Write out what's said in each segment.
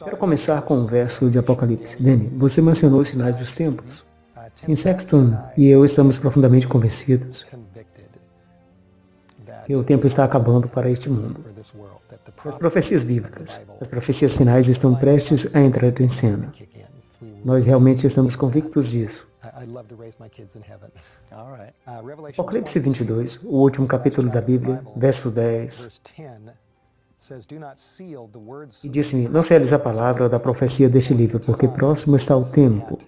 Quero começar com um verso de Apocalipse. Danny, você mencionou os sinais dos tempos. Sim, Sexton e eu estamos profundamente convencidos que o tempo está acabando para este mundo. As profecias bíblicas, as profecias finais estão prestes a entrar em cena. Nós realmente estamos convictos disso. Apocalipse 22, o último capítulo da Bíblia, verso 10. E disse-me, não seles a palavra da profecia deste livro, porque próximo está o tempo.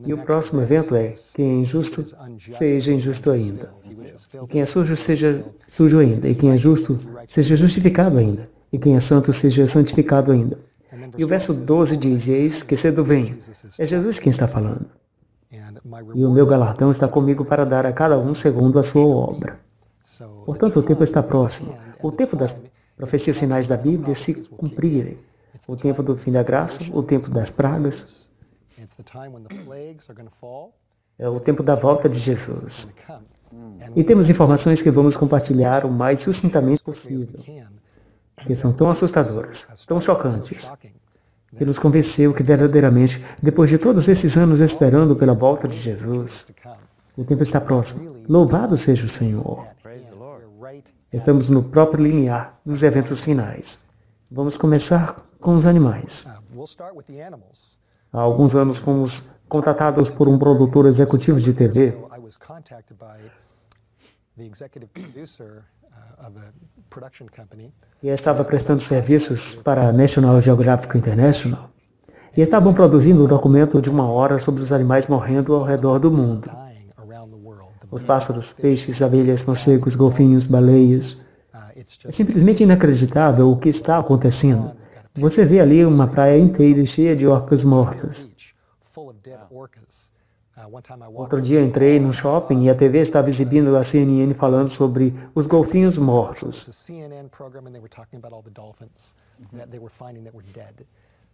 E o próximo evento é, quem é injusto, seja injusto ainda. E quem é sujo, seja sujo ainda. E quem é justo, seja justificado ainda. E quem é santo, seja santificado ainda. E o verso 12 diz, e eis que cedo venho. É Jesus quem está falando. E o meu galardão está comigo para dar a cada um segundo a sua obra. Portanto, o tempo está próximo. O tempo das profecias finais da Bíblia se cumprirem. O tempo do fim da graça, o tempo das pragas. É o tempo da volta de Jesus. E temos informações que vamos compartilhar o mais sucintamente possível, que são tão assustadoras, tão chocantes, que nos convenceu que verdadeiramente, depois de todos esses anos esperando pela volta de Jesus, o tempo está próximo. Louvado seja o Senhor. Estamos no próprio limiar dos eventos finais. Vamos começar com os animais. Há alguns anos fomos contratados por um produtor executivo de TV e estava prestando serviços para a National Geographic International e estavam produzindo um documento de 1 hora sobre os animais morrendo ao redor do mundo. Os pássaros, peixes, abelhas, morcegos, golfinhos, baleias. É simplesmente inacreditável o que está acontecendo. Você vê ali uma praia inteira cheia de orcas mortas. Outro dia entrei num shopping e a TV estava exibindo a CNN falando sobre os golfinhos mortos.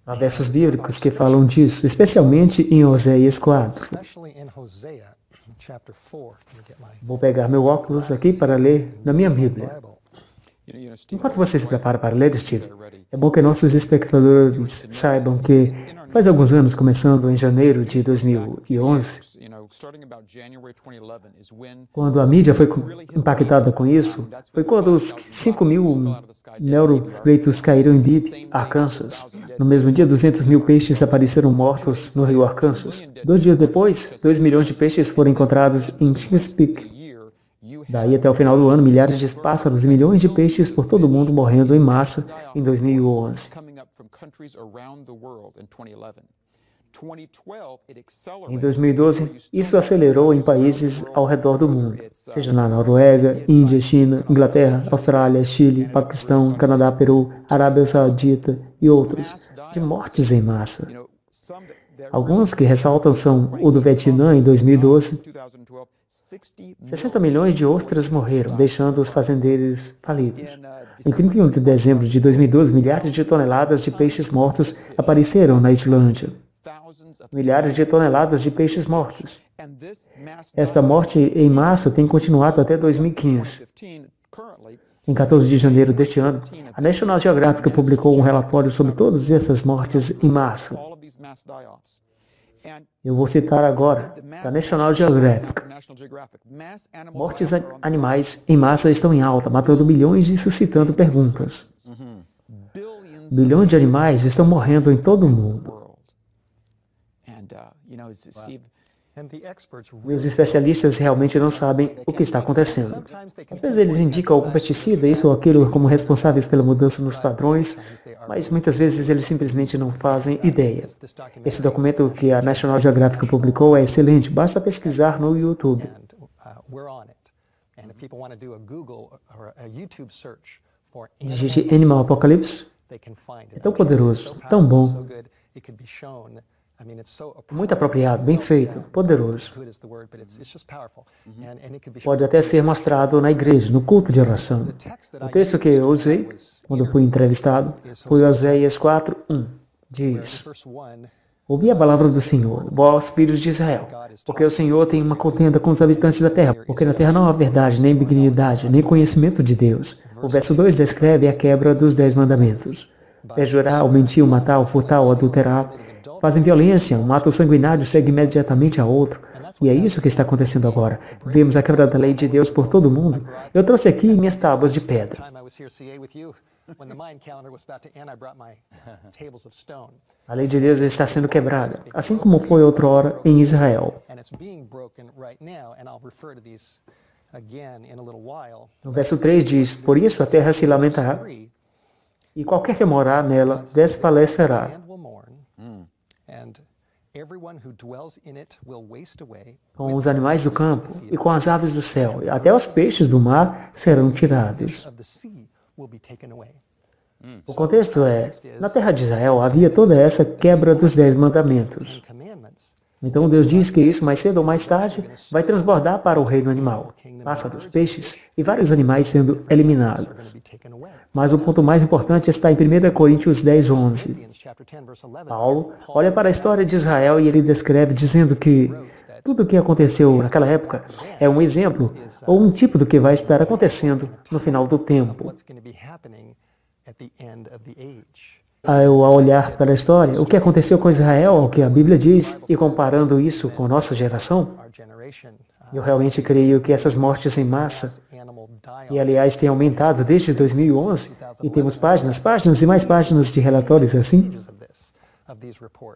Há versos bíblicos que falam disso, especialmente em Oséias 4. Vou pegar meu óculos aqui para ler na minha Bíblia. Enquanto você se prepara para ler, Steve, é bom que nossos espectadores saibam que faz alguns anos, começando em janeiro de 2011, quando a mídia foi impactada com isso, foi quando os 5.000 neuropleitos caíram em Bibb, Arkansas. No mesmo dia, 200.000 peixes apareceram mortos no rio Arkansas. 2 dias depois, 2 milhões de peixes foram encontrados em Chesapeake. Daí até o final do ano, milhares de pássaros e milhões de peixes por todo o mundo morrendo em massa em 2011. Em 2012, isso acelerou em países ao redor do mundo, seja na Noruega, Índia, China, Inglaterra, Austrália, Chile, Paquistão, Canadá, Peru, Arábia Saudita e outros, de mortes em massa. Alguns que ressaltam são o do Vietnã em 2012. 60 milhões de ostras morreram, deixando os fazendeiros falidos. Em 31 de dezembro de 2012, milhares de toneladas de peixes mortos apareceram na Islândia. Milhares de toneladas de peixes mortos. Esta morte em massa tem continuado até 2015. Em 14 de janeiro deste ano, a National Geographic publicou um relatório sobre todas essas mortes em massa. Eu vou citar agora, da National Geographic. Mortes animais em massa estão em alta, matando milhões e suscitando perguntas. Bilhões de animais estão morrendo em todo o mundo. E os especialistas realmente não sabem o que está acontecendo. Às vezes eles indicam algum pesticida, isso ou aquilo, como responsáveis pela mudança nos padrões, mas muitas vezes eles simplesmente não fazem ideia. Esse documento que a National Geographic publicou é excelente, basta pesquisar no YouTube. Digite Animal Apocalypse. É tão poderoso, tão bom. Muito apropriado, bem feito, poderoso. Pode até ser mostrado na igreja, no culto de oração. O texto que eu usei, quando fui entrevistado, foi Oséias 4:1. Diz: ouvi a palavra do Senhor, vós, filhos de Israel, porque o Senhor tem uma contenda com os habitantes da terra, porque na terra não há verdade, nem benignidade, nem conhecimento de Deus. O verso 2 descreve a quebra dos 10 mandamentos. perjurar, ou mentir, ou matar, ou furtar, ou adulterar, fazem violência, um ato sanguinário segue imediatamente a outro. E é isso que está acontecendo agora. Vemos a quebra da lei de Deus por todo o mundo. Eu trouxe aqui minhas tábuas de pedra. A lei de Deus está sendo quebrada, assim como foi outrora em Israel. No verso 3 diz, por isso a terra se lamentará, e qualquer que morar nela desfalecerá. Com os animais do campo e com as aves do céu, e até os peixes do mar serão tirados. O contexto é, na terra de Israel havia toda essa quebra dos 10 mandamentos. Então Deus diz que isso, mais cedo ou mais tarde, vai transbordar para o reino animal, pássaros, peixes e vários animais sendo eliminados. Mas o ponto mais importante está em 1 Coríntios 10, 11. Paulo olha para a história de Israel e ele descreve dizendo que tudo o que aconteceu naquela época é um exemplo ou um tipo do que vai estar acontecendo no final do tempo. Ao olhar para a história, o que aconteceu com Israel, o que a Bíblia diz, e comparando isso com nossa geração, eu realmente creio que essas mortes em massa, e aliás tem aumentado desde 2011, e temos páginas e mais páginas de relatórios assim,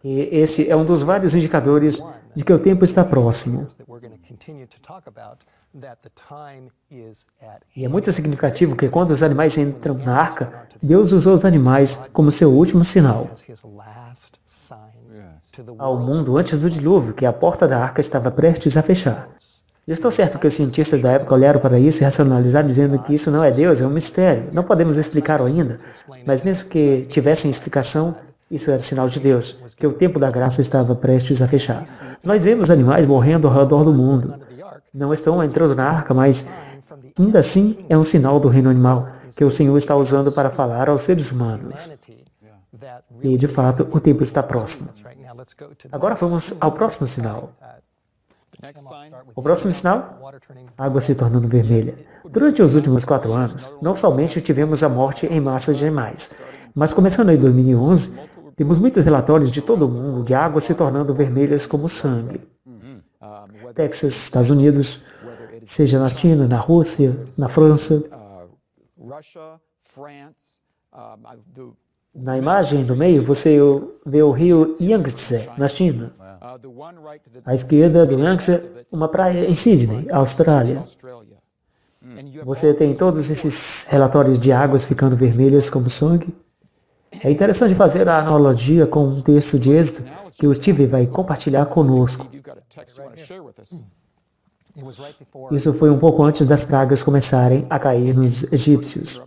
e esse é um dos vários indicadores de que o tempo está próximo. E é muito significativo que quando os animais entram na arca, Deus usou os animais como seu último sinal ao mundo antes do dilúvio, que a porta da arca estava prestes a fechar. E eu estou certo que os cientistas da época olharam para isso e racionalizaram dizendo que isso não é Deus, é um mistério. Não podemos explicar ainda, mas mesmo que tivessem explicação, isso era sinal de Deus, que o tempo da graça estava prestes a fechar. Nós vemos animais morrendo ao redor do mundo. Não estão entrando na arca, mas ainda assim é um sinal do reino animal que o Senhor está usando para falar aos seres humanos. E, de fato, o tempo está próximo. Agora vamos ao próximo sinal. O próximo sinal? Água se tornando vermelha. Durante os últimos 4 anos, não somente tivemos a morte em massa de animais, mas começando em 2011, temos muitos relatórios de todo o mundo de águas se tornando vermelhas como sangue. Texas, Estados Unidos, seja na China, na Rússia, na França. Na imagem do meio, você vê o rio Yangtze, na China. À esquerda do Yangtze, uma praia em Sydney, Austrália. Você tem todos esses relatórios de águas ficando vermelhas como sangue. É interessante fazer a analogia com um texto de Êxodo que o Steve vai compartilhar conosco. Isso foi um pouco antes das pragas começarem a cair nos egípcios.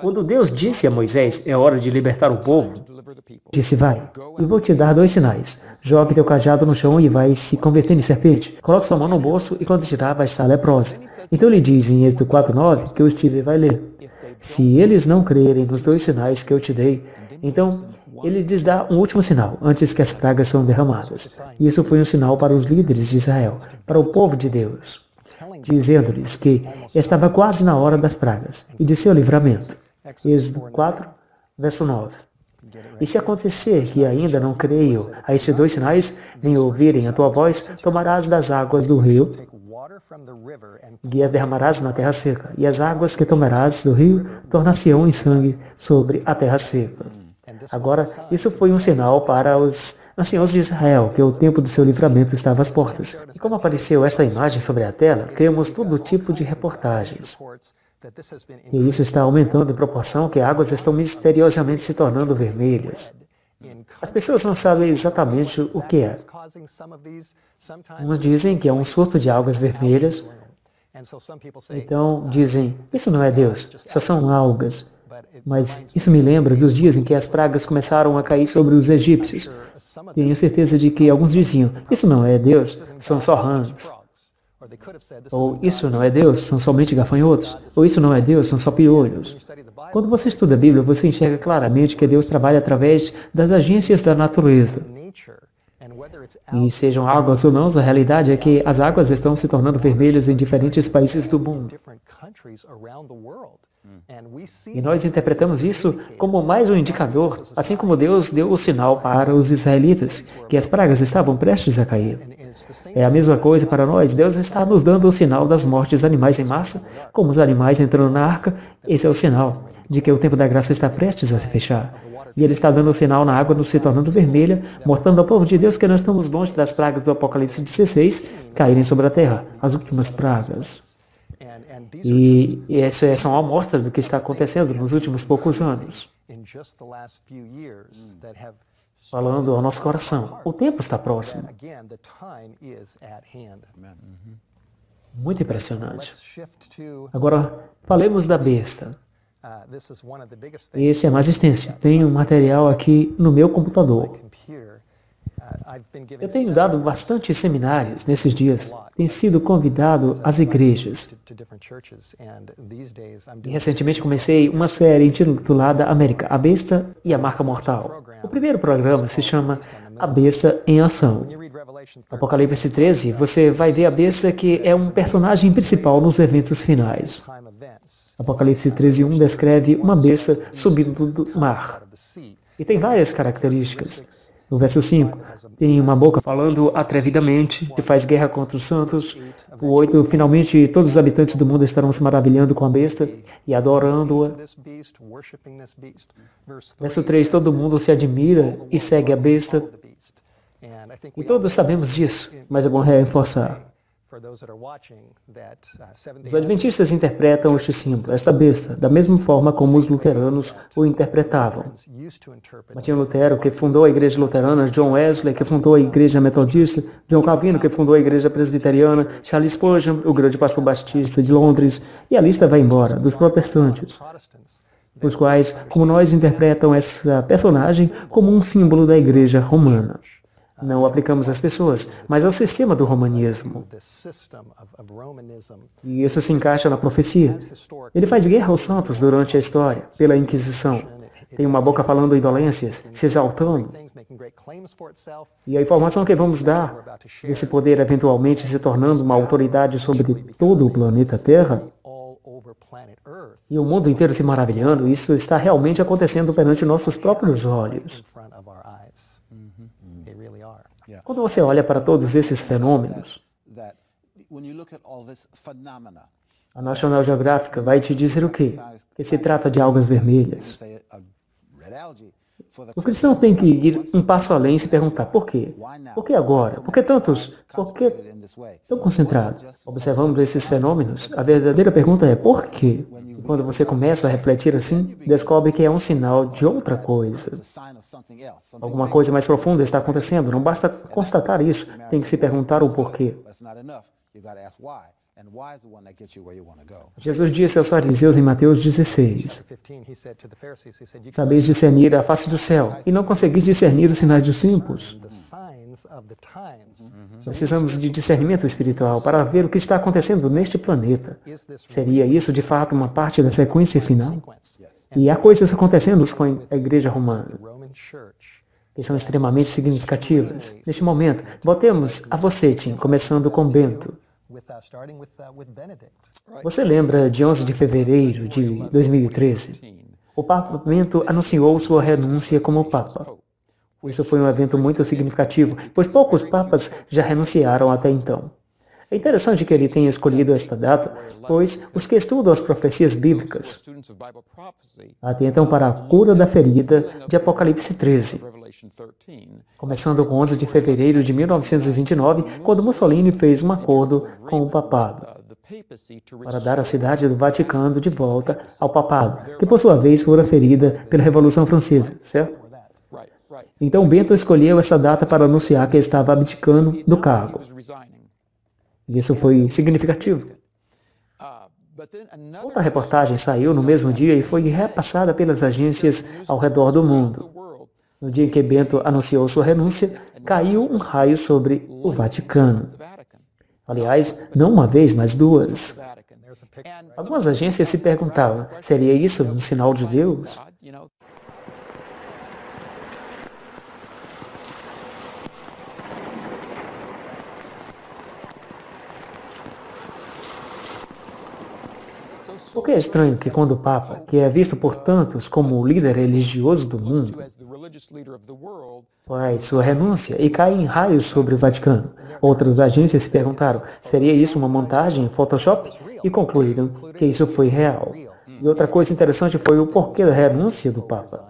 Quando Deus disse a Moisés, é hora de libertar o povo, disse, vai, e vou te dar 2 sinais. Jogue teu cajado no chão e vai se converter em serpente. Coloque sua mão no bolso e quando tirar vai estar leprosa. Então ele diz em Êxodo 4:9 que o Steve vai ler. Se eles não crerem nos 2 sinais que eu te dei, então ele lhes dá um último sinal, antes que as pragas são derramadas. E isso foi um sinal para os líderes de Israel, para o povo de Deus, dizendo-lhes que estava quase na hora das pragas e de seu livramento. Êxodo 4, verso 9. E se acontecer que ainda não creio a estes 2 sinais, nem ouvirem a tua voz, tomarás das águas do rio e as derramarás na terra seca, e as águas que tomarás do rio tornar-se-ão em sangue sobre a terra seca. Agora, isso foi um sinal para os anciãos de Israel, que o tempo do seu livramento estava às portas. E como apareceu esta imagem sobre a tela, temos todo tipo de reportagens. E isso está aumentando em proporção que águas estão misteriosamente se tornando vermelhas. As pessoas não sabem exatamente o que é. Uns dizem que é um surto de águas vermelhas. Então dizem, isso não é Deus, só são algas. Mas isso me lembra dos dias em que as pragas começaram a cair sobre os egípcios. Tenho certeza de que alguns diziam, isso não é Deus, são só rãs. Ou isso não é Deus, são somente gafanhotos. Ou isso não é Deus, são só piolhos. Quando você estuda a Bíblia, você enxerga claramente que Deus trabalha através das agências da natureza. E sejam águas ou não, a realidade é que as águas estão se tornando vermelhas em diferentes países do mundo. E nós interpretamos isso como mais um indicador, assim como Deus deu o sinal para os israelitas, que as pragas estavam prestes a cair. É a mesma coisa para nós. Deus está nos dando o sinal das mortes de animais em massa, como os animais entrando na arca. Esse é o sinal de que o tempo da graça está prestes a se fechar. E Ele está dando o sinal na água nos se tornando vermelha, mostrando ao povo de Deus que nós estamos longe das pragas do Apocalipse 16 caírem sobre a terra, as últimas pragas. E essa é só uma amostra do que está acontecendo nos últimos poucos anos. Falando ao nosso coração, o tempo está próximo. Muito impressionante. Agora, falemos da besta. Esse é mais extenso. Tenho um material aqui no meu computador. Eu tenho dado bastante seminários nesses dias. Tenho sido convidado às igrejas. E recentemente comecei uma série intitulada América, a Besta e a Marca Mortal. O primeiro programa se chama A Besta em Ação. Apocalipse 13, você vai ver a besta que é um personagem principal nos eventos finais. Apocalipse 13:1 descreve uma besta subindo do mar. E tem várias características. No verso 5, tem uma boca falando atrevidamente, que faz guerra contra os santos. O 8, finalmente todos os habitantes do mundo estarão se maravilhando com a besta e adorando-a. Verso 3, todo mundo se admira e segue a besta. E todos sabemos disso, mas é bom reforçar. Os adventistas interpretam este símbolo, esta besta, da mesma forma como os luteranos o interpretavam. Martinho Lutero, que fundou a igreja luterana, John Wesley, que fundou a igreja metodista, John Calvino, que fundou a igreja presbiteriana, Charles Spurgeon, o grande pastor batista de Londres, e a lista vai embora, dos protestantes, os quais, como nós, interpretam essa personagem como um símbolo da igreja romana. Não aplicamos às pessoas, mas ao sistema do romanismo. E isso se encaixa na profecia. Ele faz guerra aos santos durante a história, pela Inquisição. Tem uma boca falando indolências, se exaltando. E a informação que vamos dar, esse poder eventualmente se tornando uma autoridade sobre todo o planeta Terra, e o mundo inteiro se maravilhando, isso está realmente acontecendo perante nossos próprios olhos. Quando você olha para todos esses fenômenos, a National Geographic vai te dizer o quê? Que se trata de algas vermelhas. O cristão tem que ir um passo além e se perguntar, por quê? Por que agora? Por que tantos? Por que tão concentrados? Observando esses fenômenos, a verdadeira pergunta é, por quê? E quando você começa a refletir assim, descobre que é um sinal de outra coisa. Alguma coisa mais profunda está acontecendo. Não basta constatar isso, tem que se perguntar o porquê. Jesus disse aos fariseus em Mateus 16, sabeis discernir a face do céu, e não conseguis discernir os sinais dos tempos. Precisamos de discernimento espiritual para ver o que está acontecendo neste planeta. Seria isso, de fato, uma parte da sequência final? E há coisas acontecendo com a Igreja Romana que são extremamente significativas. Neste momento, botemos a você, Tim, começando com Bento. Você lembra de 11 de fevereiro de 2013? O Papa Bento anunciou sua renúncia como Papa. Isso foi um evento muito significativo, pois poucos papas já renunciaram até então. É interessante que ele tenha escolhido esta data, pois os que estudam as profecias bíblicas atentam para a cura da ferida de Apocalipse 13, começando com 11 de fevereiro de 1929, quando Mussolini fez um acordo com o papado para dar a cidade do Vaticano de volta ao papado, que por sua vez fora ferida pela Revolução Francesa, certo? Então Bento escolheu essa data para anunciar que estava abdicando do cargo. E isso foi significativo. Outra reportagem saiu no mesmo dia e foi repassada pelas agências ao redor do mundo. No dia em que Bento anunciou sua renúncia, caiu um raio sobre o Vaticano. Aliás, não uma vez, mas duas. Algumas agências se perguntavam, seria isso um sinal de Deus? Porque é estranho que quando o Papa, que é visto por tantos como o líder religioso do mundo, faz sua renúncia e cai em raios sobre o Vaticano. Outras agências se perguntaram, seria isso uma montagem em Photoshop? E concluíram que isso foi real. E outra coisa interessante foi o porquê da renúncia do Papa.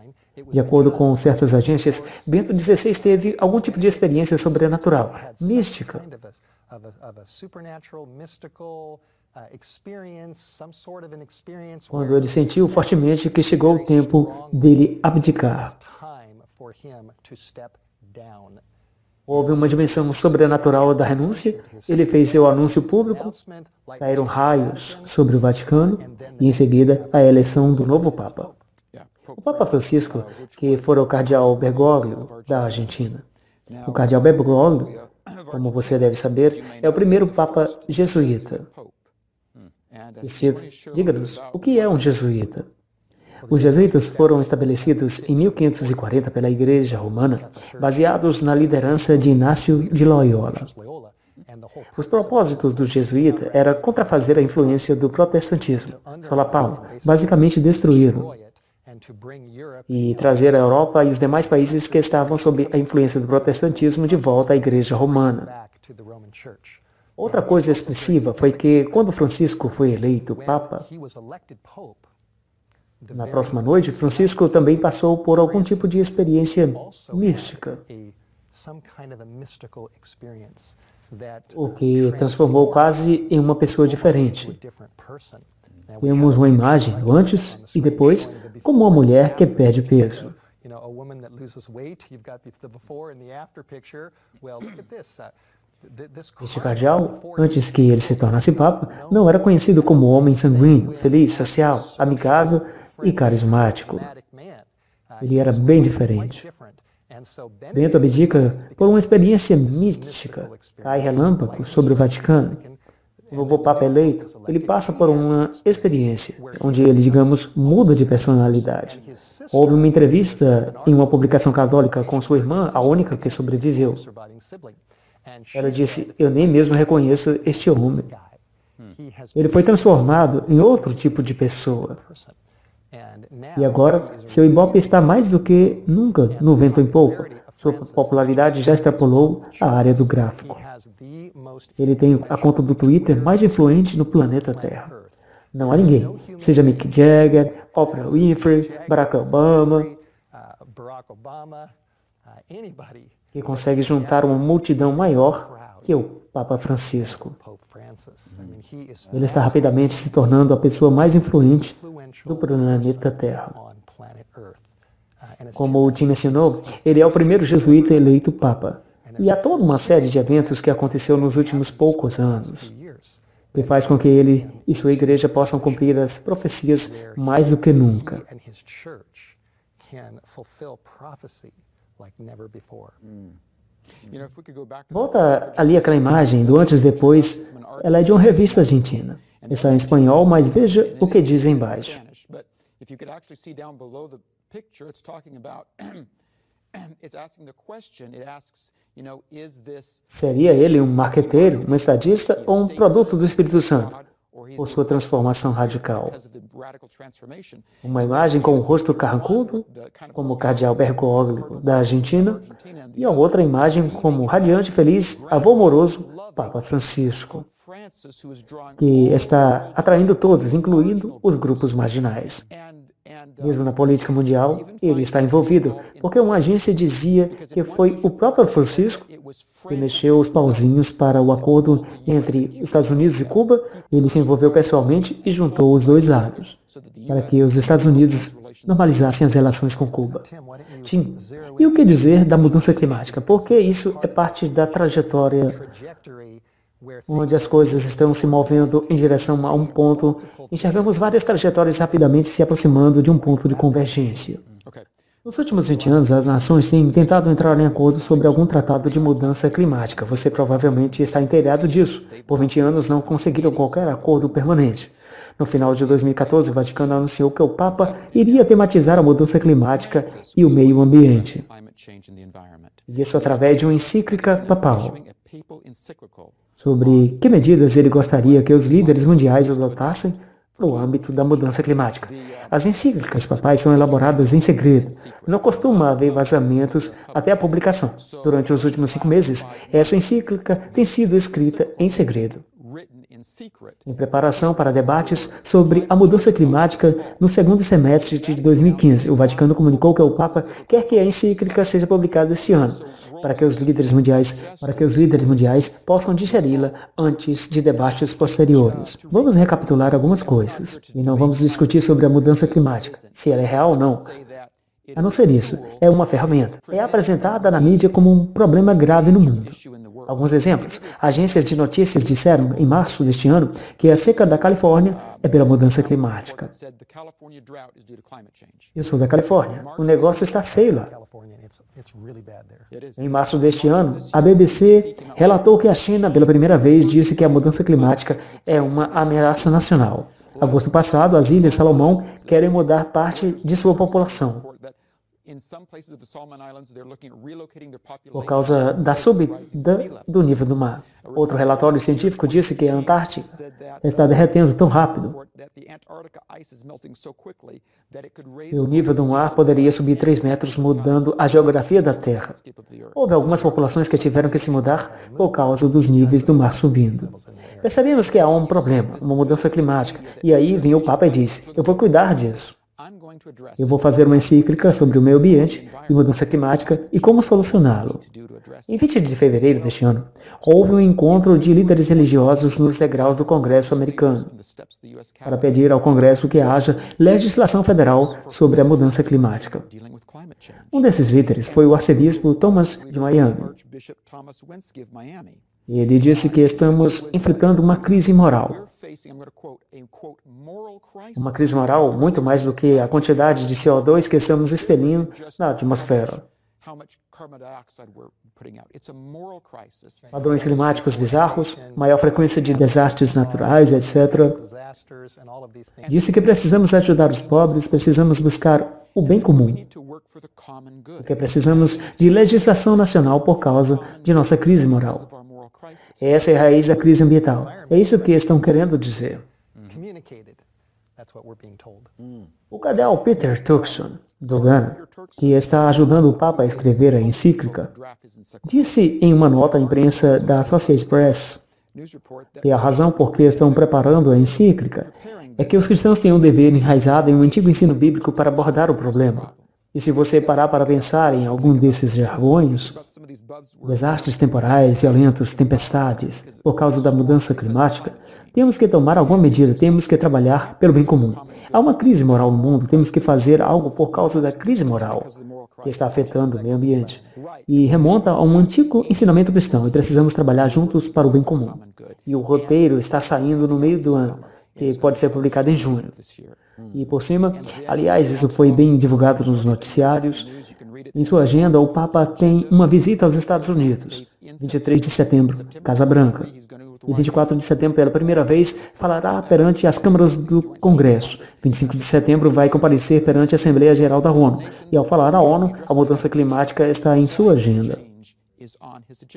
De acordo com certas agências, Bento XVI teve algum tipo de experiência sobrenatural, mística. Quando ele sentiu fortemente que chegou o tempo dele abdicar. Houve uma dimensão sobrenatural da renúncia, ele fez seu anúncio público, caíram raios sobre o Vaticano e, em seguida, a eleição do novo Papa. O Papa Francisco, que fora o cardeal Bergoglio, da Argentina. O cardeal Bergoglio, como você deve saber, é o primeiro Papa jesuíta. Steve, diga-nos, o que é um jesuíta? Os jesuítas foram estabelecidos em 1540 pela Igreja Romana, baseados na liderança de Inácio de Loyola. Os propósitos do jesuíta era contrafazer a influência do protestantismo, solapá-lo, basicamente destruí-lo, e trazer a Europa e os demais países que estavam sob a influência do protestantismo de volta à Igreja Romana. Outra coisa expressiva foi que, quando Francisco foi eleito Papa, na próxima noite, Francisco também passou por algum tipo de experiência mística, o que transformou quase em uma pessoa diferente. Temos uma imagem do antes e depois, como uma mulher que perde peso. Este cardeal, antes que ele se tornasse Papa, não era conhecido como homem sanguíneo, feliz, social, amigável e carismático. Ele era bem diferente. Bento abdica por uma experiência mística, cai relâmpago sobre o Vaticano. O novo Papa eleito, ele passa por uma experiência, onde ele, digamos, muda de personalidade. Houve uma entrevista em uma publicação católica com sua irmã, a única que sobreviveu. Ela disse, eu nem mesmo reconheço este homem. Ele foi transformado em outro tipo de pessoa. E agora, seu ibope está mais do que nunca no vento em polpa. Sua popularidade já extrapolou a área do gráfico. Ele tem a conta do Twitter mais influente no planeta Terra. Não há ninguém, seja Mick Jagger, Oprah Winfrey, Barack Obama, que consegue juntar uma multidão maior que o Papa Francisco. Ele está rapidamente se tornando a pessoa mais influente do planeta Terra. Como o Tim mencionou, ele é o primeiro jesuíta eleito Papa. E há toda uma série de eventos que aconteceu nos últimos poucos anos, que faz com que ele e sua igreja possam cumprir as profecias mais do que nunca. Volta ali aquela imagem do antes e depois. Ela é de uma revista argentina. Está em espanhol, mas veja o que diz embaixo. Seria ele um marqueteiro, um estadista ou um produto do Espírito Santo, por sua transformação radical? Uma imagem com o rosto carrancudo, como o cardeal Bergoglio da Argentina, e a outra imagem como o radiante, feliz, avô amoroso, Papa Francisco, que está atraindo todos, incluindo os grupos marginais. Mesmo na política mundial, ele está envolvido, porque uma agência dizia que foi o próprio Francisco que mexeu os pauzinhos para o acordo entre Estados Unidos e Cuba. Ele se envolveu pessoalmente e juntou os dois lados, para que os Estados Unidos normalizassem as relações com Cuba. Tim, e o que dizer da mudança climática? Porque isso é parte da trajetória onde as coisas estão se movendo em direção a um ponto. Enxergamos várias trajetórias rapidamente se aproximando de um ponto de convergência. Nos últimos 20 anos, as nações têm tentado entrar em acordo sobre algum tratado de mudança climática. Você provavelmente está inteirado disso. Por 20 anos, não conseguiram qualquer acordo permanente. No final de 2014, o Vaticano anunciou que o Papa iria tematizar a mudança climática e o meio ambiente. Isso através de uma encíclica papal, sobre que medidas ele gostaria que os líderes mundiais adotassem no âmbito da mudança climática. As encíclicas papais são elaboradas em segredo. Não costuma haver vazamentos até a publicação. Durante os últimos 5 meses, essa encíclica tem sido escrita em segredo. Em preparação para debates sobre a mudança climática no segundo semestre de 2015, o Vaticano comunicou que o Papa quer que a encíclica seja publicada este ano, para que os líderes mundiais possam digeri-la antes de debates posteriores. Vamos recapitular algumas coisas, e não vamos discutir sobre a mudança climática, se ela é real ou não. A não ser isso, é uma ferramenta. É apresentada na mídia como um problema grave no mundo. Alguns exemplos. Agências de notícias disseram, em março deste ano, que a seca da Califórnia é pela mudança climática. Eu sou da Califórnia. O negócio está feio lá. Em março deste ano, a BBC relatou que a China, pela primeira vez, disse que a mudança climática é uma ameaça nacional. Agosto passado, as Ilhas Salomão querem mudar parte de sua população por causa da subida do nível do mar. Outro relatório científico disse que a Antártica está derretendo tão rápido que o nível do mar poderia subir 3 metros, mudando a geografia da Terra. Houve algumas populações que tiveram que se mudar por causa dos níveis do mar subindo. Percebemos que há um problema, uma mudança climática, e aí vem o Papa e diz, eu vou cuidar disso. Eu vou fazer uma encíclica sobre o meio ambiente e mudança climática e como solucioná-lo. Em 20 de fevereiro deste ano, houve um encontro de líderes religiosos nos degraus do Congresso americano para pedir ao Congresso que haja legislação federal sobre a mudança climática. Um desses líderes foi o arcebispo Thomas de Miami. E ele disse que estamos enfrentando uma crise moral. Uma crise moral muito mais do que a quantidade de CO2 que estamos expelindo na atmosfera. Padrões climáticos bizarros, maior frequência de desastres naturais, etc. Disse que precisamos ajudar os pobres, precisamos buscar o bem comum. Porque precisamos de legislação nacional por causa de nossa crise moral. Essa é a raiz da crise ambiental. É isso que estão querendo dizer. O cardeal Peter Turkson, do Ghana, que está ajudando o Papa a escrever a encíclica, disse em uma nota à imprensa da Associated Press que a razão por que estão preparando a encíclica é que os cristãos têm um dever enraizado em um antigo ensino bíblico para abordar o problema. E se você parar para pensar em algum desses jargões, desastres temporais, violentos, tempestades, por causa da mudança climática, temos que tomar alguma medida, temos que trabalhar pelo bem comum. Há uma crise moral no mundo, temos que fazer algo por causa da crise moral que está afetando o meio ambiente. E remonta a um antigo ensinamento cristão, e precisamos trabalhar juntos para o bem comum. E o roteiro está saindo no meio do ano, que pode ser publicado em junho. E por cima, aliás, isso foi bem divulgado nos noticiários. Em sua agenda, o Papa tem uma visita aos Estados Unidos, 23 de setembro, Casa Branca. E 24 de setembro, pela primeira vez, falará perante as câmaras do Congresso. 25 de setembro, vai comparecer perante a Assembleia Geral da ONU. E ao falar à ONU, a mudança climática está em sua agenda.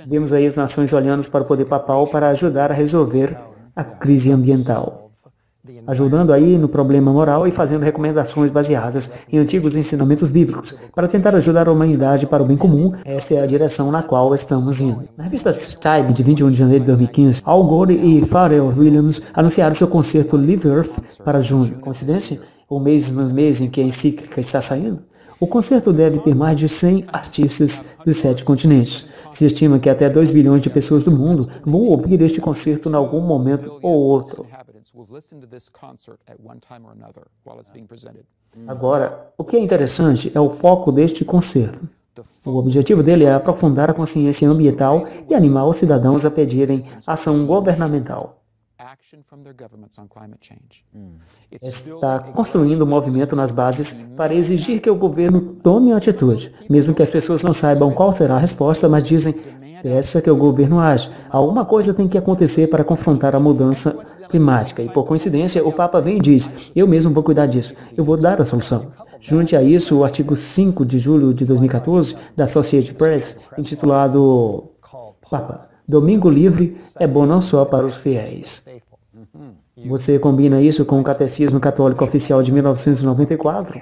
Vemos aí as nações olhando para o poder papal para ajudar a resolver a crise ambiental, ajudando aí no problema moral e fazendo recomendações baseadas em antigos ensinamentos bíblicos para tentar ajudar a humanidade para o bem comum. Esta é a direção na qual estamos indo. Na revista Time, de 21 de janeiro de 2015, Al Gore e Pharrell Williams anunciaram seu concerto Live Earth para junho. Coincidência? O mesmo mês em que a encíclica está saindo? O concerto deve ter mais de 100 artistas dos 7 continentes. Se estima que até 2 bilhões de pessoas do mundo vão ouvir este concerto em algum momento ou outro. Agora, o que é interessante é o foco deste concerto. O objetivo dele é aprofundar a consciência ambiental e animar os cidadãos a pedirem ação governamental. Está construindo um movimento nas bases para exigir que o governo tome atitude, mesmo que as pessoas não saibam qual será a resposta, mas dizem, peça que o governo age. Alguma coisa tem que acontecer para confrontar a mudança climática. E por coincidência, o Papa vem e diz, eu mesmo vou cuidar disso, eu vou dar a solução. Junte a isso o artigo 5 de julho de 2014 da Associated Press, intitulado Papa, Domingo Livre é bom não só para os fiéis. Você combina isso com o Catecismo Católico Oficial de 1994,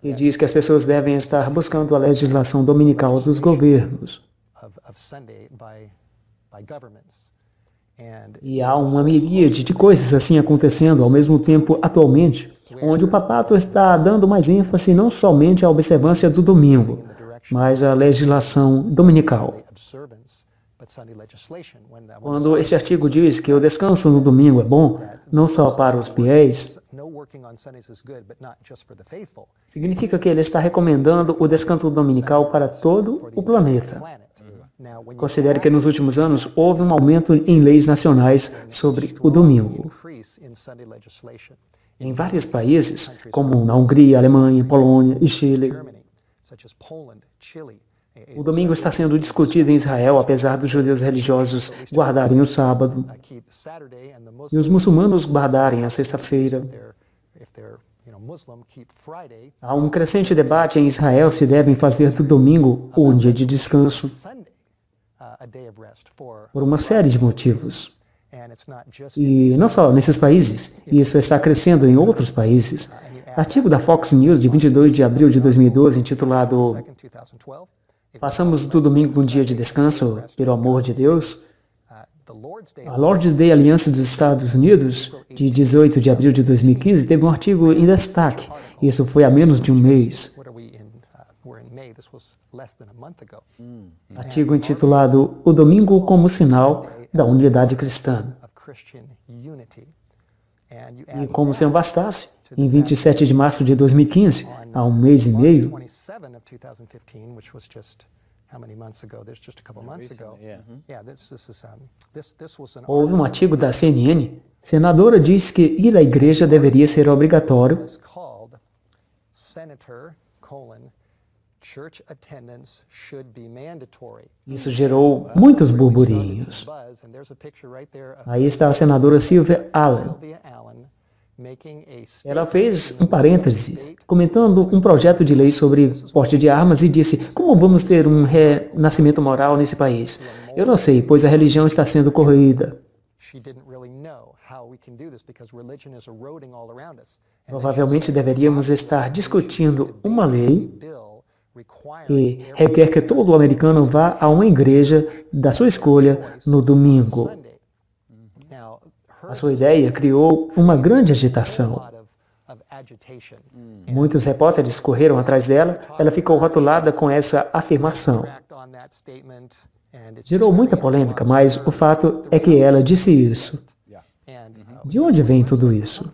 que diz que as pessoas devem estar buscando a legislação dominical dos governos. E há uma miríade de coisas assim acontecendo ao mesmo tempo atualmente, onde o papato está dando mais ênfase não somente à observância do domingo, mas à legislação dominical. Quando esse artigo diz que o descanso no domingo é bom, não só para os fiéis, significa que ele está recomendando o descanso dominical para todo o planeta. Considere que nos últimos anos houve um aumento em leis nacionais sobre o domingo. Em vários países, como na Hungria, Alemanha, Polônia e Chile, o domingo está sendo discutido em Israel, apesar dos judeus religiosos guardarem o sábado e os muçulmanos guardarem a sexta-feira. Há um crescente debate em Israel se devem fazer do domingo um dia de descanso, por uma série de motivos. E não só nesses países, isso está crescendo em outros países. Artigo da Fox News de 22 de abril de 2012, intitulado "Façamos do domingo um dia de descanso, pelo amor de Deus". A Lord's Day Alliance dos Estados Unidos, de 18 de abril de 2015, teve um artigo em destaque. Isso foi há menos de um mês. Artigo intitulado "O Domingo como Sinal da Unidade Cristã". E como se não bastasse, em 27 de março de 2015, há um mês e meio, houve um artigo da CNN. Senadora diz que ir à igreja deveria ser obrigatório. Isso gerou muitos burburinhos. Aí está a senadora Sylvia Allen. Ela fez um parênteses, comentando um projeto de lei sobre porte de armas e disse: "Como vamos ter um renascimento moral nesse país? Eu não sei, pois a religião está sendo corroída. Provavelmente deveríamos estar discutindo uma lei que requer que todo americano vá a uma igreja da sua escolha no domingo". A sua ideia criou uma grande agitação. Muitos repórteres correram atrás dela. Ela ficou rotulada com essa afirmação. Gerou muita polêmica, mas o fato é que ela disse isso. De onde vem tudo isso?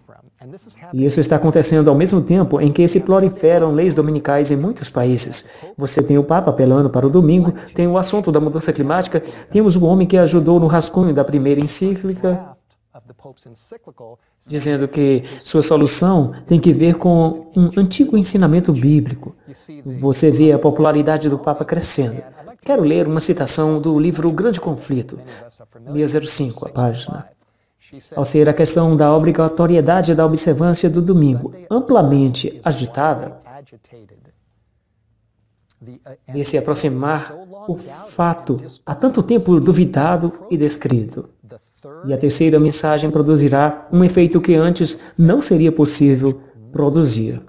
E isso está acontecendo ao mesmo tempo em que se proliferam leis dominicais em muitos países. Você tem o Papa apelando para o domingo, tem o assunto da mudança climática, temos o homem que ajudou no rascunho da primeira encíclica, dizendo que sua solução tem que ver com um antigo ensinamento bíblico. Você vê a popularidade do Papa crescendo. Quero ler uma citação do livro O Grande Conflito, 605, a página. Ao ser a questão da obrigatoriedade da observância do domingo amplamente agitada, de se aproximar o fato há tanto tempo duvidado e descrito. E a terceira mensagem produzirá um efeito que antes não seria possível produzir.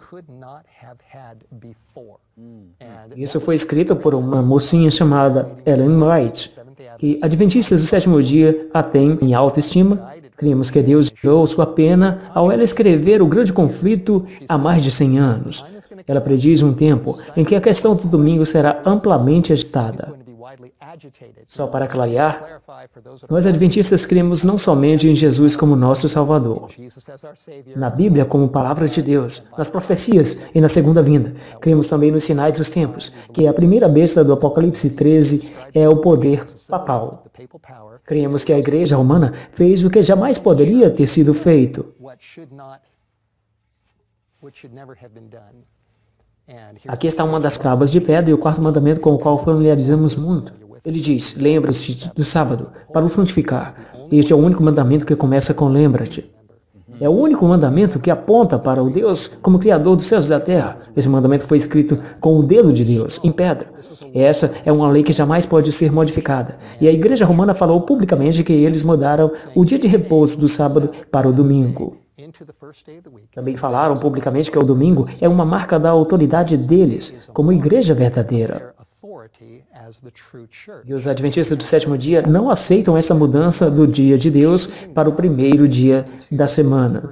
Isso foi escrito por uma mocinha chamada Ellen White, que adventistas do sétimo dia a têm em alta estima. Cremos que Deus deu sua pena ao ela escrever O Grande Conflito há mais de 100 anos. Ela prediz um tempo em que a questão do domingo será amplamente agitada. Só para clarear, nós adventistas cremos não somente em Jesus como nosso Salvador, na Bíblia como Palavra de Deus, nas profecias e na segunda vinda. Cremos também nos sinais dos tempos, que a primeira besta do Apocalipse 13 é o poder papal. Cremos que a Igreja Romana fez o que jamais poderia ter sido feito. Aqui está uma das tábuas de pedra e o quarto mandamento com o qual familiarizamos muito. Ele diz: "Lembra-te do sábado para o santificar". Este é o único mandamento que começa com "lembra-te". É o único mandamento que aponta para o Deus como Criador dos céus e da terra. Esse mandamento foi escrito com o dedo de Deus, em pedra. Essa é uma lei que jamais pode ser modificada. E a Igreja Romana falou publicamente que eles mudaram o dia de repouso do sábado para o domingo. Também falaram publicamente que o domingo é uma marca da autoridade deles, como igreja verdadeira. E os adventistas do sétimo dia não aceitam essa mudança do dia de Deus para o primeiro dia da semana.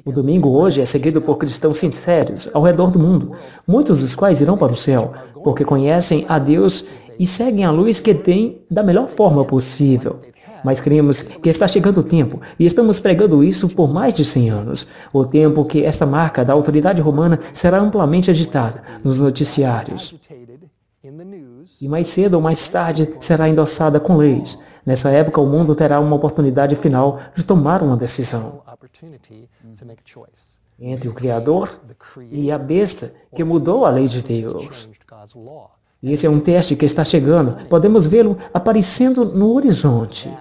O domingo hoje é seguido por cristãos sinceros ao redor do mundo, muitos dos quais irão para o céu, porque conhecem a Deus e seguem a luz que tem da melhor forma possível. Mas cremos que está chegando o tempo, e estamos pregando isso por mais de 100 anos, o tempo que esta marca da autoridade romana será amplamente agitada nos noticiários. E mais cedo ou mais tarde será endossada com leis. Nessa época, o mundo terá uma oportunidade final de tomar uma decisão entre o Criador e a besta que mudou a lei de Deus. E esse é um teste que está chegando. Podemos vê-lo aparecendo no horizonte.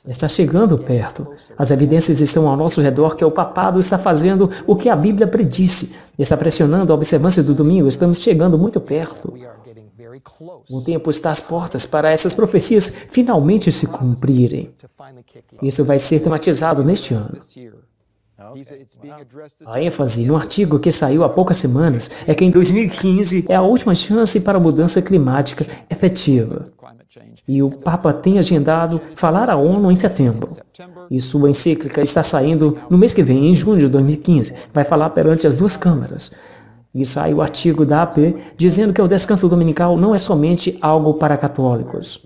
Está chegando perto. As evidências estão ao nosso redor que o papado está fazendo o que a Bíblia predisse. Está pressionando a observância do domingo. Estamos chegando muito perto. O tempo está às portas para essas profecias finalmente se cumprirem. Isso vai ser tematizado neste ano. A ênfase no artigo que saiu há poucas semanas é que em 2015 é a última chance para a mudança climática efetiva. E o Papa tem agendado falar à ONU em setembro. E sua encíclica está saindo no mês que vem, em junho de 2015. Vai falar perante as duas câmaras. E sai o artigo da AP dizendo que o descanso dominical não é somente algo para católicos.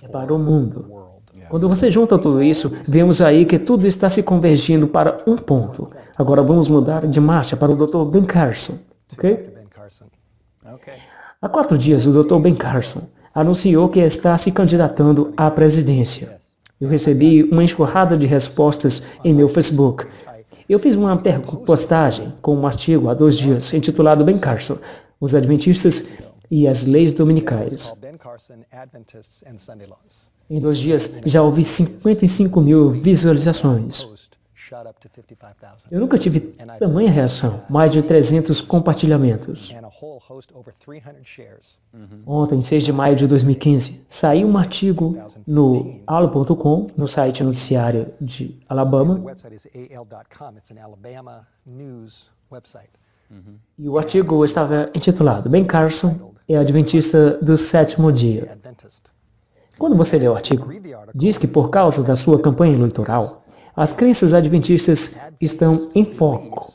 É para o mundo. Quando você junta tudo isso, vemos aí que tudo está se convergindo para um ponto. Agora vamos mudar de marcha para o Dr. Ben Carson, ok? Há 4 dias, o Dr. Ben Carson anunciou que está se candidatando à presidência. Eu recebi uma enxurrada de respostas em meu Facebook. Eu fiz uma postagem com um artigo há 2 dias, intitulado Ben Carson, os Adventistas e as Leis Dominicais. Em 2 dias, já houve 55 mil visualizações. Eu nunca tive tamanha reação, mais de 300 compartilhamentos. Ontem, 6 de maio de 2015, saiu um artigo no AL.com, no site noticiário de Alabama. E o artigo estava intitulado Ben Carson é adventista do sétimo dia. Quando você lê o artigo, diz que por causa da sua campanha eleitoral, as crenças adventistas estão em foco.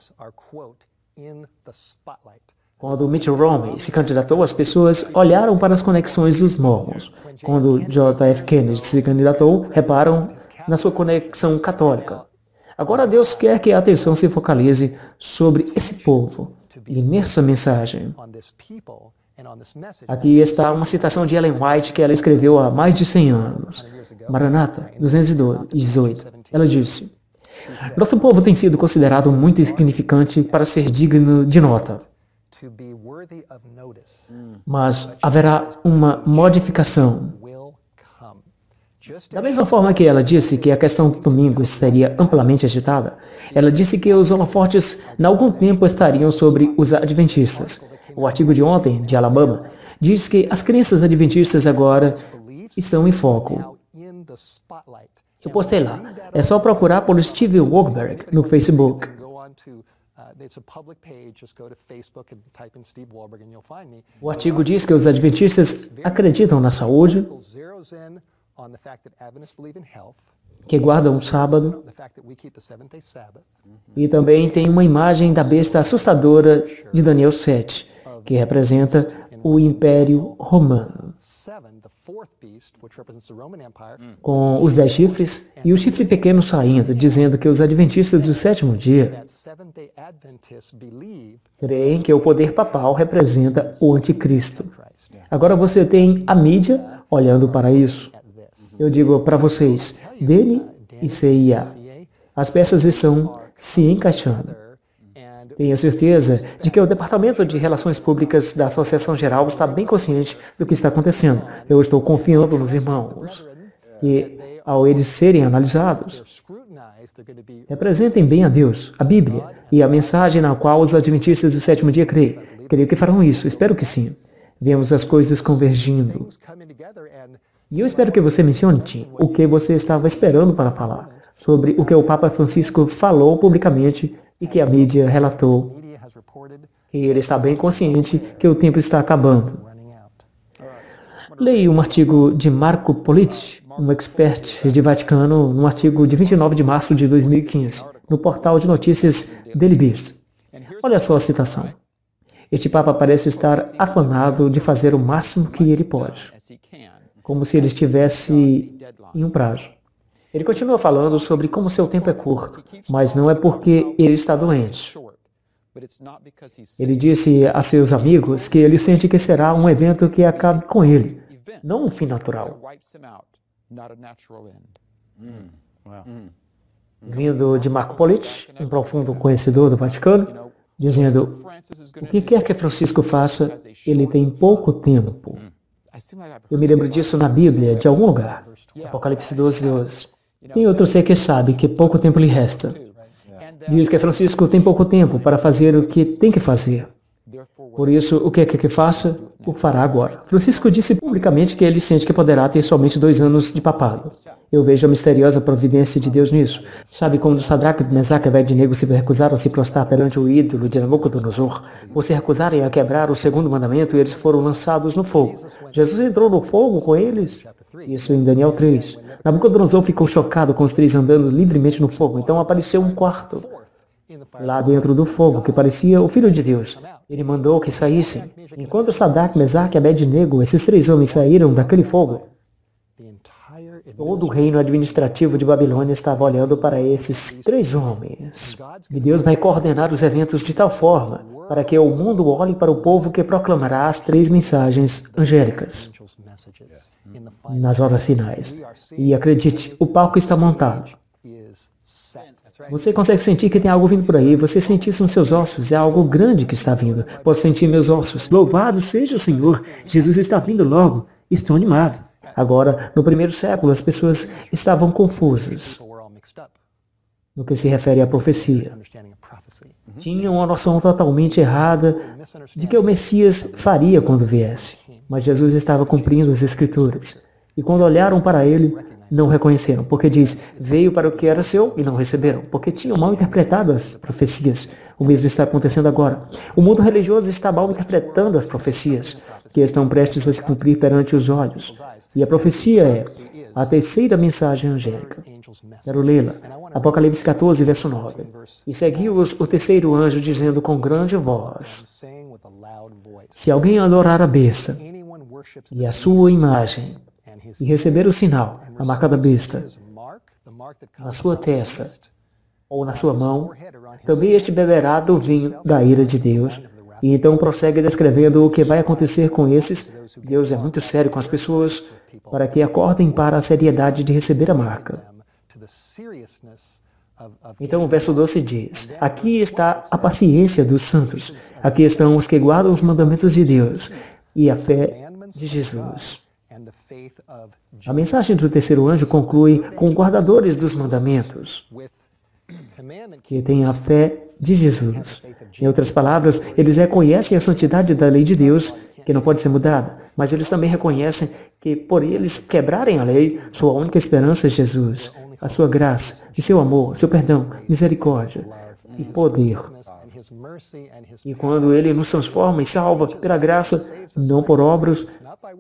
Quando Mitt Romney se candidatou, as pessoas olharam para as conexões dos mormons. Quando J.F. Kennedy se candidatou, reparam na sua conexão católica. Agora Deus quer que a atenção se focalize sobre esse povo e nessa mensagem. Aqui está uma citação de Ellen White que ela escreveu há mais de 100 anos. Maranata, 218. Ela disse: nosso povo tem sido considerado muito insignificante para ser digno de nota. Mas haverá uma modificação. Da mesma forma que ela disse que a questão do domingo seria amplamente agitada, ela disse que os holofotes, em algum tempo, estariam sobre os adventistas. O artigo de ontem, de Alabama, diz que as crenças adventistas agora estão em foco. Eu postei lá. É só procurar por Steve Wohlberg no Facebook. O artigo diz que os adventistas acreditam na saúde, que guardam o sábado, e também tem uma imagem da besta assustadora de Daniel 7, que representa o Império Romano, com os 10 chifres e o chifre pequeno saindo, dizendo que os adventistas do sétimo dia creem que o poder papal representa o anticristo. Agora você tem a mídia olhando para isso. Eu digo para vocês, Dene e CIA, as peças estão se encaixando. Tenho certeza de que o Departamento de Relações Públicas da Associação Geral está bem consciente do que está acontecendo. Eu estou confiando nos irmãos que, ao eles serem analisados, representem bem a Deus, a Bíblia e a mensagem na qual os adventistas do sétimo dia creem. Creio que farão isso, espero que sim. Vemos as coisas convergindo. E eu espero que você mencione, Tim, o que você estava esperando para falar sobre o que o Papa Francisco falou publicamente e que a mídia relatou, que ele está bem consciente que o tempo está acabando. Leia um artigo de Marco Politi, um expert de Vaticano, num artigo de 29 de março de 2015, no portal de notícias Daily Beast. Olha só a citação. Este Papa parece estar afanado de fazer o máximo que ele pode, como se ele estivesse em um prazo. Ele continua falando sobre como seu tempo é curto, mas não é porque ele está doente. Ele disse a seus amigos que ele sente que será um evento que acabe com ele, não um fim natural. Vindo de Marco Politi, um profundo conhecedor do Vaticano, dizendo, o que quer que Francisco faça, ele tem pouco tempo. Eu me lembro disso na Bíblia, de algum lugar. Apocalipse 12, 12. Tem outro ser que sabe que pouco tempo lhe resta. Diz que Francisco tem pouco tempo para fazer o que tem que fazer. Por isso, o que quer que faça, o fará agora. Francisco disse publicamente que ele sente que poderá ter somente 2 anos de papado. Eu vejo a misteriosa providência de Deus nisso. Sabe quando Sadraque, Mesaque e Abednego se recusaram a se prostrar perante o ídolo de Nabucodonosor, ou se recusarem a quebrar o segundo mandamento, e eles foram lançados no fogo. Jesus entrou no fogo com eles? Isso em Daniel 3. Nabucodonosor ficou chocado com os 3 andando livremente no fogo. Então apareceu um quarto lá dentro do fogo, que parecia o Filho de Deus. Ele mandou que saíssem. Enquanto Sadraque, Mesaque e Abednego, esses 3 homens saíram daquele fogo, todo o reino administrativo de Babilônia estava olhando para esses 3 homens. E Deus vai coordenar os eventos de tal forma para que o mundo olhe para o povo que proclamará as 3 mensagens angélicas nas horas finais. E acredite, o palco está montado. Você consegue sentir que tem algo vindo por aí. Você sente isso nos seus ossos. É algo grande que está vindo. Posso sentir meus ossos. Louvado seja o Senhor. Jesus está vindo logo. Estou animado. Agora, no primeiro século, as pessoas estavam confusas no que se refere à profecia. Tinham uma noção totalmente errada de que o Messias faria quando viesse. Mas Jesus estava cumprindo as Escrituras. E quando olharam para ele, não reconheceram, porque diz, veio para o que era seu e não receberam, porque tinham mal interpretado as profecias. O mesmo está acontecendo agora. O mundo religioso está mal interpretando as profecias, que estão prestes a se cumprir perante os olhos. E a profecia é a terceira mensagem angélica. Quero lê-la. Apocalipse 14, verso 9. E seguiu-os o terceiro anjo, dizendo com grande voz, se alguém adorar a besta e a sua imagem, e receber o sinal, a marca da besta, na sua testa ou na sua mão, também este beberá do vinho da ira de Deus. E então prossegue descrevendo o que vai acontecer com esses. Deus é muito sério com as pessoas, para que acordem para a seriedade de receber a marca. Então o verso 12 diz, aqui está a paciência dos santos, aqui estão os que guardam os mandamentos de Deus e a fé de Jesus. A mensagem do terceiro anjo conclui com guardadores dos mandamentos, que têm a fé de Jesus. Em outras palavras, eles reconhecem a santidade da lei de Deus, que não pode ser mudada, mas eles também reconhecem que, por eles quebrarem a lei, sua única esperança é Jesus, a sua graça, e seu amor, seu perdão, misericórdia e poder. E quando Ele nos transforma e salva pela graça, não por obras,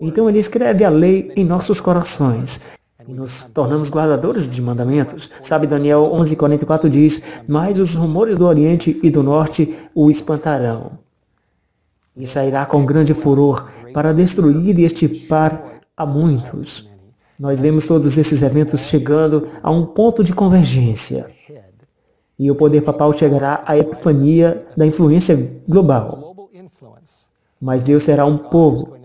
então Ele escreve a lei em nossos corações e nos tornamos guardadores de mandamentos. Sabe, Daniel 11:44 diz, mas os rumores do Oriente e do Norte o espantarão. E sairá com grande furor para destruir e extirpar a muitos. Nós vemos todos esses eventos chegando a um ponto de convergência. E o poder papal chegará à epifania da influência global. Mas Deus terá um povo,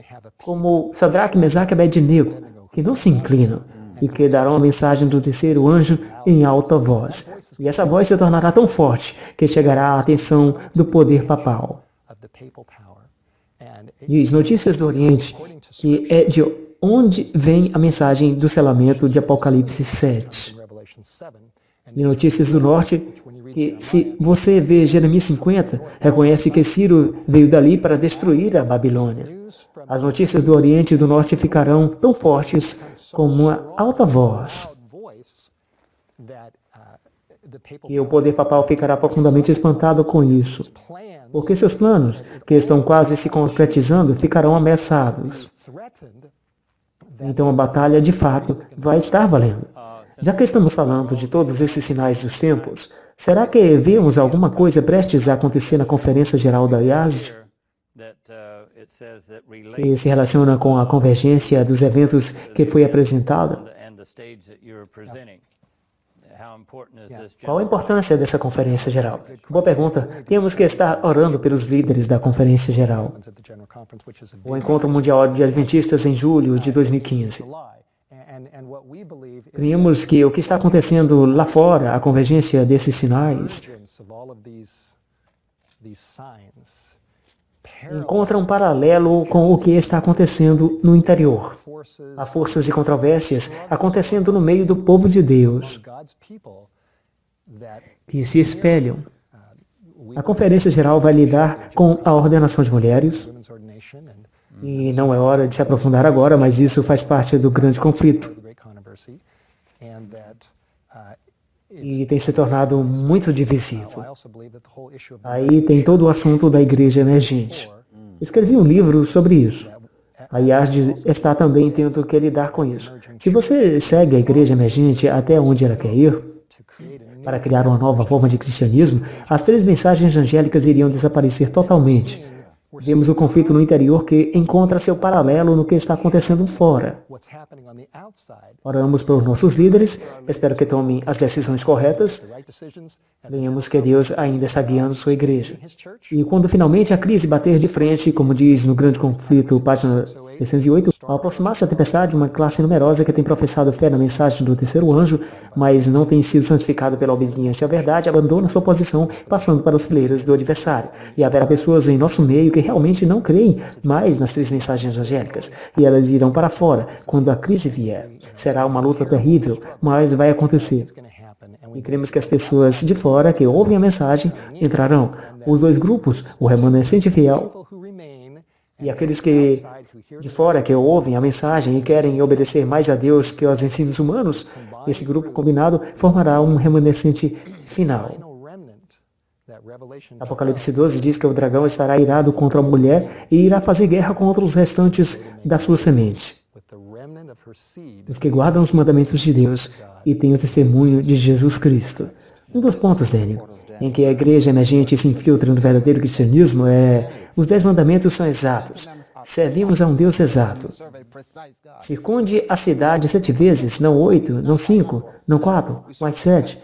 como Sadraque, Mesaque e Abednego, que não se inclinam. e que darão a mensagem do terceiro anjo em alta voz. E essa voz se tornará tão forte que chegará à atenção do poder papal. Diz Notícias do Oriente, que é de onde vem a mensagem do selamento de Apocalipse 7. E Notícias do Norte, que se você vê Jeremias 50, reconhece que Ciro veio dali para destruir a Babilônia. As notícias do Oriente e do Norte ficarão tão fortes como uma alta voz, que o poder papal ficará profundamente espantado com isso, porque seus planos, que estão quase se concretizando, ficarão ameaçados. Então a batalha, de fato, vai estar valendo. Já que estamos falando de todos esses sinais dos tempos, será que vemos alguma coisa prestes a acontecer na Conferência Geral da IASD? Que se relaciona com a convergência dos eventos que foi apresentada? Qual a importância dessa Conferência Geral? Boa pergunta. Temos que estar orando pelos líderes da Conferência Geral. O Encontro Mundial de Adventistas em julho de 2015. Cremos que o que está acontecendo lá fora, a convergência desses sinais, encontra um paralelo com o que está acontecendo no interior. Há forças e controvérsias acontecendo no meio do povo de Deus, que se espelham. A Conferência Geral vai lidar com a ordenação de mulheres, e não é hora de se aprofundar agora, mas isso faz parte do grande conflito. E tem se tornado muito divisivo. Aí tem todo o assunto da igreja emergente. Escrevi um livro sobre isso. A IASD está também tendo que lidar com isso. Se você segue a igreja emergente até onde ela quer ir, para criar uma nova forma de cristianismo, as 3 mensagens angélicas iriam desaparecer totalmente. Vemos o conflito no interior que encontra seu paralelo no que está acontecendo fora. Oramos por nossos líderes, espero que tomem as decisões corretas. Lembremos que Deus ainda está guiando sua igreja. E quando finalmente a crise bater de frente, como diz no Grande Conflito, página 608, ao aproximar-se a tempestade, uma classe numerosa que tem professado fé na mensagem do terceiro anjo, mas não tem sido santificado pela obediência à verdade, abandona sua posição, passando para as fileiras do adversário. E haverá pessoas em nosso meio que realmente não creem mais nas 3 mensagens angélicas, e elas irão para fora quando a crise vier. Será uma luta terrível, mas vai acontecer. E cremos que as pessoas de fora que ouvem a mensagem entrarão. Os 2 grupos, o remanescente fiel e aqueles que de fora que ouvem a mensagem e querem obedecer mais a Deus que aos ensinos humanos, esse grupo combinado formará um remanescente final. Apocalipse 12 diz que o dragão estará irado contra a mulher e irá fazer guerra contra os restantes da sua semente, os que guardam os mandamentos de Deus e têm o testemunho de Jesus Cristo. Um dos pontos, Daniel, em que a igreja emergente se infiltra no verdadeiro cristianismo é: os 10 mandamentos são exatos. Servimos a um Deus exato. Circunde a cidade 7 vezes, não 8, não 5, não 4, mas 7.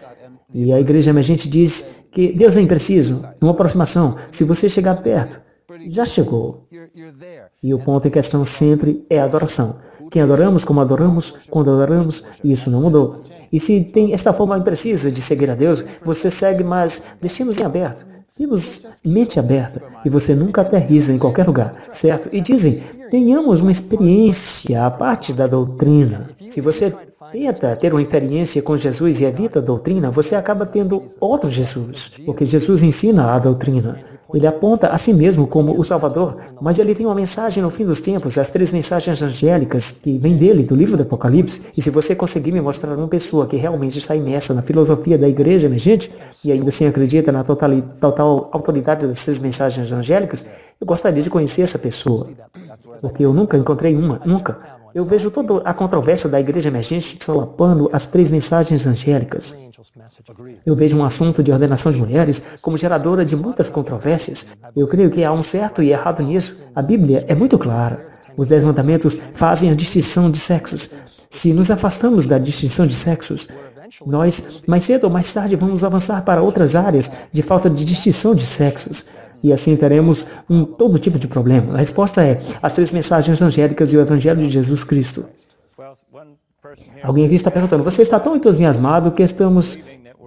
E a igreja emergente diz que Deus é impreciso, uma aproximação. Se você chegar perto, já chegou. E o ponto em questão sempre é a adoração. Quem adoramos, como adoramos, quando adoramos, isso não mudou. E se tem esta forma imprecisa de seguir a Deus, você segue, mas deixemos em aberto. Temos mente aberta e você nunca aterriza em qualquer lugar, certo? E dizem, tenhamos uma experiência à parte da doutrina. Se você tenta ter uma experiência com Jesus e evita a doutrina, você acaba tendo outro Jesus, porque Jesus ensina a doutrina. Ele aponta a si mesmo como o Salvador, mas ele tem uma mensagem no fim dos tempos, as 3 mensagens angélicas que vêm dele, do livro do Apocalipse. E se você conseguir me mostrar uma pessoa que realmente está imersa na filosofia da igreja emergente e ainda assim acredita na total autoridade das 3 mensagens angélicas, eu gostaria de conhecer essa pessoa, porque eu nunca encontrei uma, nunca. Eu vejo toda a controvérsia da igreja emergente solapando as 3 mensagens angélicas. Eu vejo um assunto de ordenação de mulheres como geradora de muitas controvérsias. Eu creio que há um certo e errado nisso. A Bíblia é muito clara. Os 10 mandamentos fazem a distinção de sexos. Se nos afastamos da distinção de sexos, nós, mais cedo ou mais tarde, vamos avançar para outras áreas de falta de distinção de sexos. E assim teremos todo tipo de problema. A resposta é as 3 mensagens angélicas e o Evangelho de Jesus Cristo. Alguém aqui está perguntando, você está tão entusiasmado que estamos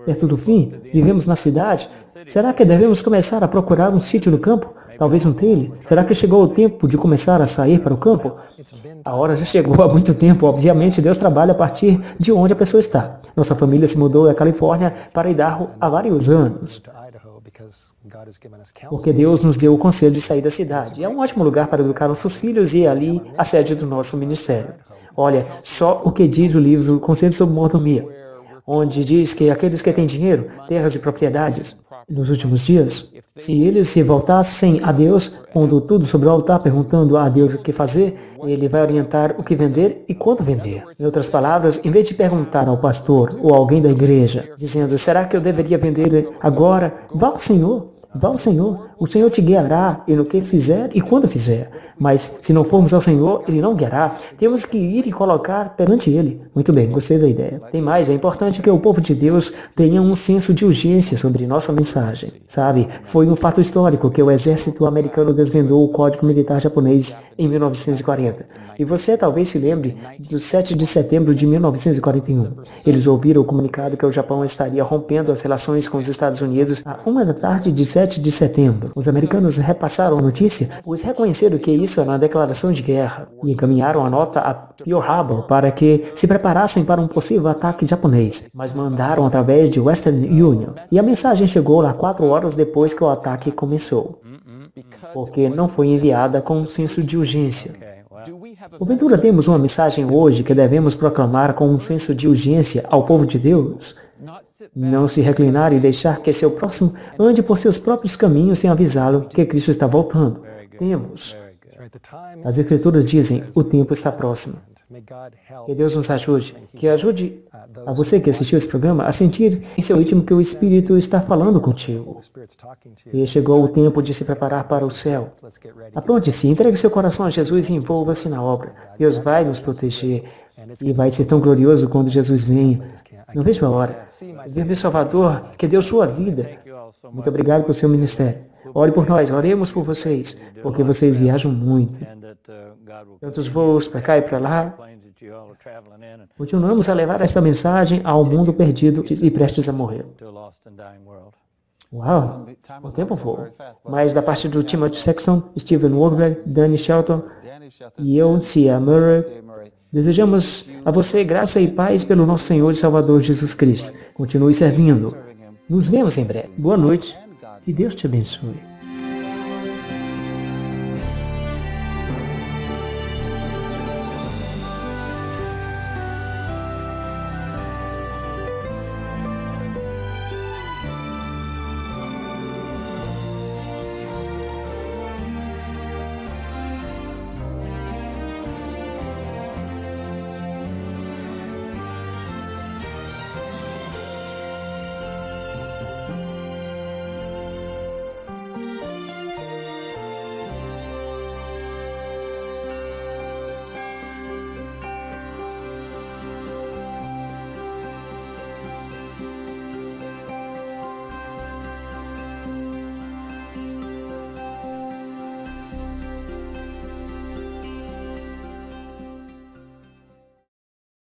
perto do fim? Vivemos na cidade? Será que devemos começar a procurar um sítio no campo? Talvez um trilho? Será que chegou o tempo de começar a sair para o campo? A hora já chegou há muito tempo. Obviamente, Deus trabalha a partir de onde a pessoa está. Nossa família se mudou da Califórnia para Idaho há vários anos, porque Deus nos deu o conselho de sair da cidade. É um ótimo lugar para educar nossos filhos e é ali a sede do nosso ministério. Olha, só o que diz o livro Conselho sobre Mordomia, onde diz que aqueles que têm dinheiro, terras e propriedades, nos últimos dias, se eles se voltassem a Deus, pondo tudo sobre o altar, perguntando a Deus o que fazer, Ele vai orientar o que vender e quando vender. Em outras palavras, em vez de perguntar ao pastor ou alguém da igreja, dizendo, será que eu deveria vender agora? Vá ao Senhor. Vá ao Senhor. O Senhor te guiará no que fizer e quando fizer. Mas se não formos ao Senhor, Ele não guiará. Temos que ir e colocar perante Ele. Muito bem, gostei da ideia. Tem mais, é importante que o povo de Deus tenha um senso de urgência sobre nossa mensagem. Sabe, foi um fato histórico que o exército americano desvendou o código militar japonês em 1940. E você talvez se lembre do 7 de setembro de 1941. Eles ouviram o comunicado que o Japão estaria rompendo as relações com os Estados Unidos à 1 da tarde de 7 de setembro. Os americanos repassaram a notícia, pois reconheceram que isso era uma declaração de guerra e encaminharam a nota a Pearl Harbor para que se preparassem para um possível ataque japonês, mas mandaram através de Western Union. E a mensagem chegou lá 4 horas depois que o ataque começou, porque não foi enviada com um senso de urgência. Porventura temos uma mensagem hoje que devemos proclamar com um senso de urgência ao povo de Deus? Não se reclinar e deixar que seu próximo ande por seus próprios caminhos sem avisá-lo que Cristo está voltando. Temos. As Escrituras dizem, o tempo está próximo. Que Deus nos ajude, que ajude a você que assistiu esse programa a sentir em seu ritmo que o Espírito está falando contigo. E chegou o tempo de se preparar para o céu. Apronte-se, entregue seu coração a Jesus e envolva-se na obra. Deus vai nos proteger e vai ser tão glorioso quando Jesus venha. Não vejo a hora. Ver meu Salvador, que deu sua vida. Muito obrigado por seu ministério. Ore por nós, oremos por vocês, porque vocês viajam muito. Tantos voos para cá e para lá. Continuamos a levar esta mensagem ao mundo perdido e prestes a morrer. Uau, o tempo voa. Mas da parte do Timothy Sexton, Steven Wurberg, Danny Shelton e eu, Cia Murray, desejamos a você graça e paz pelo nosso Senhor e Salvador Jesus Cristo. Continue servindo. Nos vemos em breve. Boa noite e Deus te abençoe.